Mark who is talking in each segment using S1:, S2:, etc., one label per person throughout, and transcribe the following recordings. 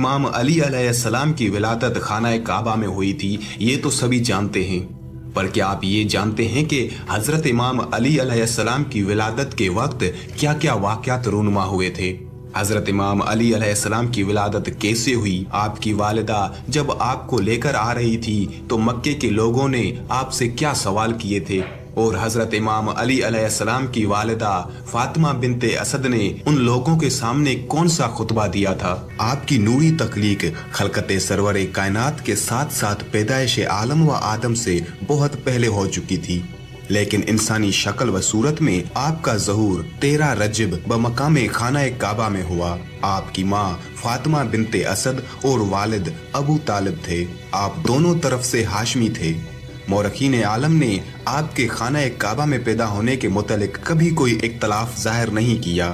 S1: इमाम अली अलैहिस्सलाम की विलादत खाना काबा में हुई थी, ये तो सभी जानते हैं। पर क्या आप ये जानते हैं कि हजरत इमाम अली अलैहिस्सलाम की विलादत के वक्त क्या क्या वाक़यात रूनुमा हुए थे? हजरत इमाम अली अलैहिस्सलाम की विलादत कैसे हुई? आपकी वालिदा जब आपको लेकर आ रही थी तो मक्के के लोगों ने आपसे क्या सवाल किए थे? और हजरत इमाम अली अलैहिस्सलाम की वालिदा फातिमा बिनते असद ने उन लोगों के सामने कौन सा खुतबा दिया था? आपकी नूरी तख्लीक खलकते सरवर कायनात के साथ साथ पैदाइश आलम व आदम से बहुत पहले हो चुकी थी, लेकिन इंसानी शक्ल व सूरत में आपका ज़हूर 13 रजब बमकाम खाना काबा में हुआ। आपकी माँ फातिमा बिनते असद और वालिद अबू तालिब थे। आप दोनों तरफ से हाशमी थे। मौरखीन आलम ने आपके खाना काबा में पैदा होने के मुतालिक कभी कोई इख्तलाफ जाहिर नहीं किया।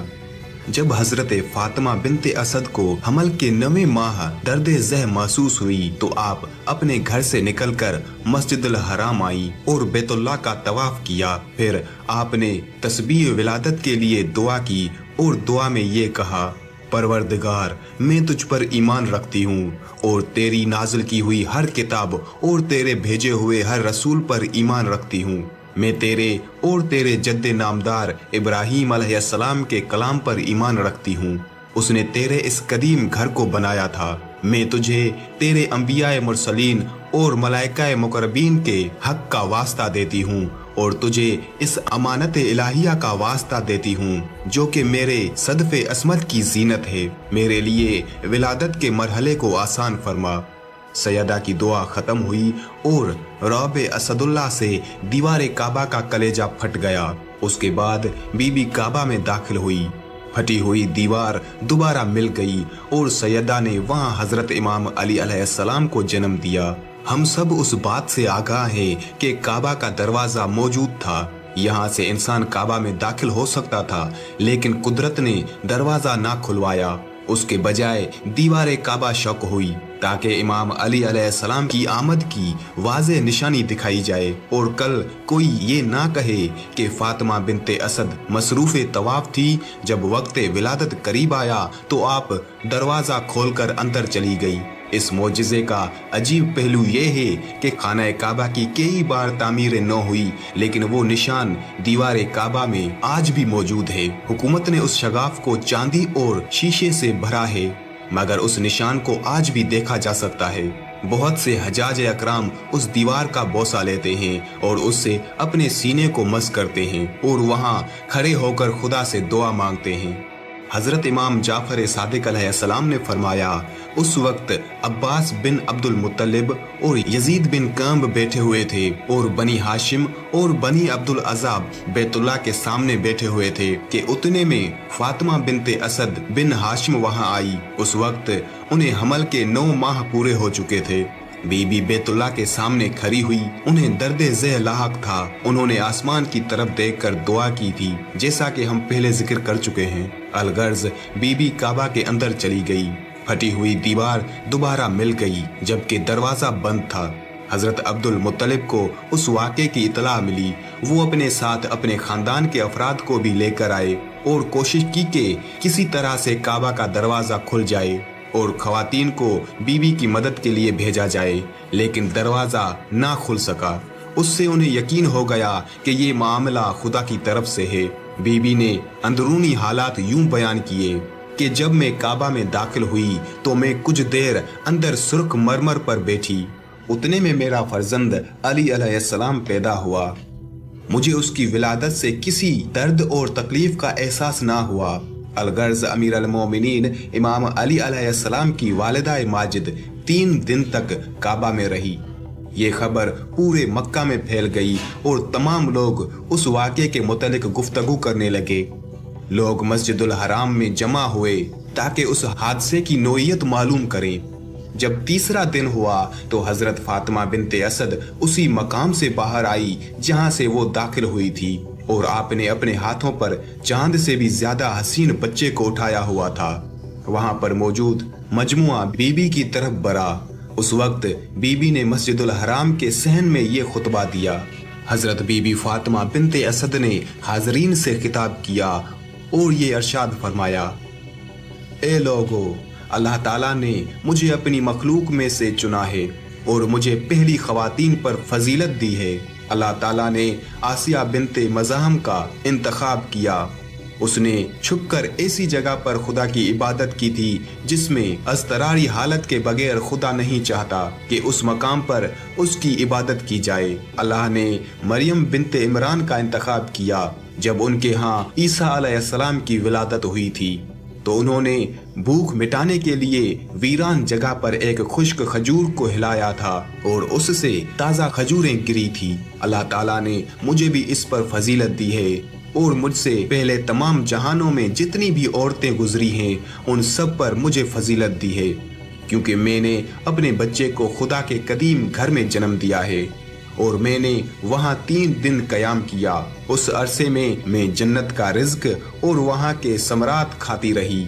S1: जब हजरत फातिमा बिनते असद को हमल के 9वें माह दर्द ज़ह महसूस हुई तो आप अपने घर से निकलकर मस्जिदुल हराम आई और बैतुल्लाह का तवाफ किया। फिर आपने तस्बीह विलादत के लिए दुआ की और दुआ में ये कहा, परवरदिगार, मैं तुझ पर ईमान रखती हूँ और तेरी नाजिल की हुई हर किताब और तेरे भेजे हुए हर रसूल पर ईमान रखती हूँ। मैं तेरे और तेरे जद्दे नामदार इब्राहीम अलैहिस्सलाम के कलाम पर ईमान रखती हूँ। उसने तेरे इस कदीम घर को बनाया था। मैं तुझे तेरे अंबियाए मुरसलीन और मलाइकाए मुकर्रबीन के हक का वास्ता देती हूँ और तुझे इस अमानत इलाहिया का वास्ता देती हूँ जो कि मेरे सदफे असमत की जीनत है। मेरे लिए विलादत के मरहले को आसान फरमा। सैयदा की दुआ खत्म हुई और रौब असदुल्लाह से दीवार काबा का कलेजा फट गया। उसके बाद बीबी काबा में दाखिल हुई। फटी हुई दीवार दोबारा मिल गई और सैयदा ने वहां हजरत इमाम अली अलैहिस्सलाम को जन्म दिया। हम सब उस बात से आगाह हैं कि काबा का दरवाजा मौजूद था। यहाँ से इंसान काबा में दाखिल हो सकता था, लेकिन कुदरत ने दरवाजा ना खुलवाया। उसके बजाय दीवार काबा शक हुई ताकि इमाम अली अलैहिस्सलाम की आमद की वाज़े निशानी दिखाई जाए और कल कोई ये ना कहे कि फातिमा बिनते असद मसरूफ़े तवाफ थी। जब वक्त विलादत करीब आया तो आप दरवाज़ा खोलकर अंदर चली गई। इस मोजिज़े का अजीब पहलू ये है कि खाना काबा की कई बार तामीर न हुई, लेकिन वो निशान दीवार काबा में आज भी मौजूद है। हुकूमत ने उस शगाफ को चांदी और शीशे से भरा है, मगर उस निशान को आज भी देखा जा सकता है। बहुत से हजाज अकराम उस दीवार का बोसा लेते हैं और उससे अपने सीने को मस करते हैं और वहाँ खड़े होकर खुदा से दुआ मांगते हैं। हजरत इमाम जाफर सादिक अलैहिस्सलाम ने फरमाया, उस वक्त अब्बास बिन अब्दुल मुत्तलिब और यजीद बिन काम्ब बैठे हुए थे और बनी हाशिम और बनी अब्दुल अजाब बैतुल्लाह के सामने बैठे हुए थे कि उतने में फातिमा बिनते असद बिन हाशिम वहां आई। उस वक्त उन्हें हमल के 9 माह पूरे हो चुके थे। बीबी बैतुल्लाह के सामने खड़ी हुई। उन्हें दर्द ज़ह लाहक था। उन्होंने आसमान की तरफ देखकर दुआ की थी, जैसा कि हम पहले जिक्र कर चुके हैं। अलगर्ज बीबी काबा के अंदर चली गई। फटी हुई दीवार दोबारा मिल गई, जबकि दरवाजा बंद था। हजरत अब्दुल मुत्तलिब को उस वाक़े की इतला मिली। वो अपने साथ अपने खानदान के अफराद को भी लेकर आए और कोशिश की कि किसी तरह से काबा का दरवाजा खुल जाए और खवातीन को बीबी की मदद के लिए भेजा जाए, लेकिन दरवाजा ना खुल सका। उससे उन्हें यकीन हो गया कि ये मामला खुदा की तरफ से है। बीबी ने अंदरूनी हालात यूं बयान किए कि जब मैं काबा में दाखिल हुई तो मैं कुछ देर अंदर सुर्ख मरमर पर बैठी। उतने में मेरा फर्जंद अली अलैहिस्सलाम पैदा हुआ। मुझे उसकी विलादत से किसी दर्द और तकलीफ का एहसास ना हुआ। अलगर्ज अमीर अल मोमिनीन इमाम अली अलैहिस्सलाम की वालिदा माजिद 3 दिन तक काबा में रही। ये खबर पूरे मक्का में फैल गई और तमाम लोग उस वाक़े के मुतालिक गुफ्तगू करने लगे। लोग मस्जिदुल हराम में जमा हुए ताकि उस हादसे की नोयत मालूम करें। जब तीसरा दिन हुआ तो हजरत फातिमा बिनते असद उसी मकाम से बाहर आई जहां से वो दाखिल हुई थी और आपने अपने हाथों पर चांद से भी ज्यादा हसीन बच्चे को उठाया हुआ था। वहां पर मौजूद मजमुआ बीबी की तरफ बढ़ा। उस वक्त बीबी ने मस्जिदुल हराम के सहन में ये खुतबा दिया। हजरत बीबी फातिमा बिनते असद ने हाजरीन से खिताब किया और ये इरशाद फरमाया, ए लोगो, اللہ ताला ने मुझे अपनी मखलूक में से चुना है और मुझे पहली खवातीन पर फजीलत दी है। अल्लाह ताला ने आसिया बिनते मज़ाहम का इंतखाब किया। उसने छुपकर ऐसी जगह पर खुदा की इबादत की थी जिसमें अस्तरारी हालत के बगैर खुदा नहीं चाहता कि उस मकाम पर उसकी इबादत की जाए। अल्लाह ने मरियम बिनते इमरान का इंतखाब किया। जब उनके यहाँ ईसा अलैहिस्सलाम की विलादत हुई थी तो उन्होंने भूख मिटाने के लिए वीरान जगह पर एक खुश्क खजूर को हिलाया था और उससे ताज़ा खजूरें गिरी थी। अल्लाह ताला ने मुझे भी इस पर फजीलत दी है और मुझसे पहले तमाम जहानों में जितनी भी औरतें गुजरी हैं उन सब पर मुझे फजीलत दी है, क्योंकि मैंने अपने बच्चे को खुदा के कदीम घर में जन्म दिया है और मैंने वहाँ 3 दिन कयाम किया। उस अरसे में मैं जन्नत का रिज्क और वहाँ के समरात खाती रही।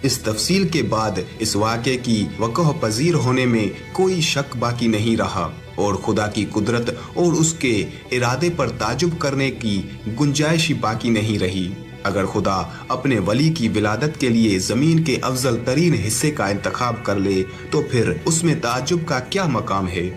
S1: इस तफसील के बाद इस वाक़े की वक़ह पजीर होने में कोई शक बाकी नहीं रहा और खुदा की कुदरत और उसके इरादे पर ताजुब करने की गुंजाइश ही बाकी नहीं रही। अगर खुदा अपने वली की विलादत के लिए ज़मीन के अफजल तरीन हिस्से का इंतखाब कर ले तो फिर उसमें ताजुब का क्या मकाम है।